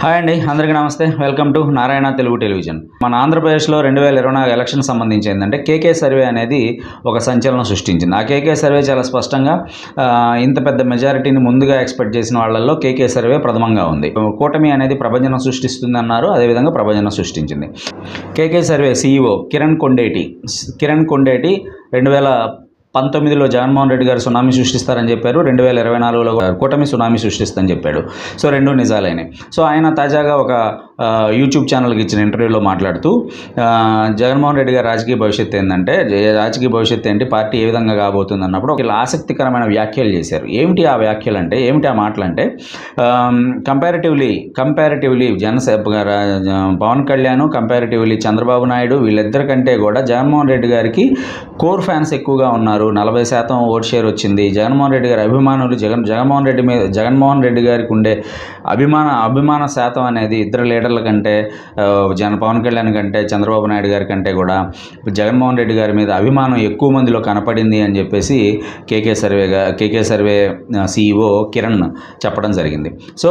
Hi అండి, అందరికీ నమస్తే. Welcome to Narayana Telugu television. మన ఆంధ్రప్రదేశ్లో 2024 ఎలక్షన్ సంబంధించి ఏంటంటే కేకే సర్వే అనేది ఒక సంచలనం సృష్టించింది. ఆ కేకే సర్వే చాలా స్పష్టంగా ఇంత పెద్ద మెజారిటీని ముందుగా ఎక్స్పెక్ట్ చేసిన వాళ్ళల్లో కేకే సర్వే ప్రథమంగా ఉంది. కూటమి అనేది ప్రభంజనం సృష్టిస్తుంది అన్నారు, అదేవిధంగా ప్రభంజనం సృష్టించింది. KK survey CEO Kiran Kondeti 2019లో జగన్మోహన్ రెడ్డి గారు సునామీ సృష్టిస్తారని చెప్పారు. 2024లో కూటమి సునామీ సృష్టిస్తుందని చెప్పాడు. సో రెండు నిజాలైనాయి. సో ఆయన తాజాగా ఒక యూట్యూబ్ ఛానల్కి ఇచ్చిన ఇంటర్వ్యూలో మాట్లాడుతూ జగన్మోహన్ రెడ్డి గారి రాజకీయ భవిష్యత్తు ఏంటంటే, రాజకీయ భవిష్యత్తు ఏంటి, పార్టీ ఏ విధంగా కాబోతుంది అన్నప్పుడు ఒక ఆసక్తికరమైన వ్యాఖ్యలు చేశారు. ఏమిటి ఆ వ్యాఖ్యలు అంటే, ఏమిటి ఆ మాటలు అంటే, కంపారిటివ్లీ పవన్ కళ్యాణ్, కంపారిటివ్లీ చంద్రబాబు నాయుడు వీళ్ళిద్దరికంటే కూడా జగన్మోహన్ రెడ్డి గారికి కోర్ ఫ్యాన్స్ ఎక్కువగా ఉన్నారు. 40% ఓట్ షేర్ వచ్చింది. జగన్మోహన్ రెడ్డి గారి అభిమానులు జగన్మోహన్ రెడ్డి గారికి ఉండే అభిమాన శాతం అనేది ఇద్దరు లీడర్ల కంటే, పవన్ కళ్యాణ్ కంటే, చంద్రబాబు నాయుడు గారి కంటే కూడా జగన్మోహన్ రెడ్డి గారి మీద అభిమానం ఎక్కువ మందిలో కనపడింది అని చెప్పేసి కేకే సర్వే CEO కిరణ్ చెప్పడం జరిగింది. సో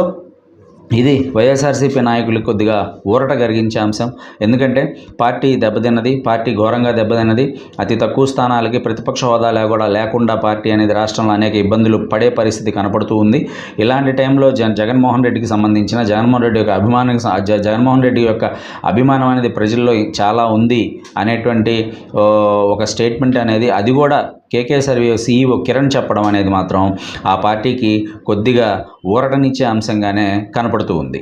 ఇది వైఎస్ఆర్సీపీ నాయకులకు కొద్దిగా ఊరట కలిగించే అంశం. ఎందుకంటే పార్టీ దెబ్బతిన్నది, పార్టీ ఘోరంగా దెబ్బతిన్నది. అతి తక్కువ స్థానాలకి ప్రతిపక్ష హోదా లేకుండా పార్టీ అనేది రాష్ట్రంలో అనేక ఇబ్బందులు పడే పరిస్థితి కనపడుతూ ఉంది. ఇలాంటి టైంలో జగన్మోహన్ రెడ్డికి సంబంధించిన జగన్మోహన్ రెడ్డి యొక్క అభిమానం అనేది ప్రజల్లో చాలా ఉంది అనేటువంటి ఒక స్టేట్మెంట్ అనేది, అది కూడా కేకే సర్వే CEO కిరణ్ చెప్పడం అనేది మాత్రం ఆ పార్టీకి కొద్దిగా ఊరటనిచ్చే అంశంగానే కనపడుతూ ఉంది.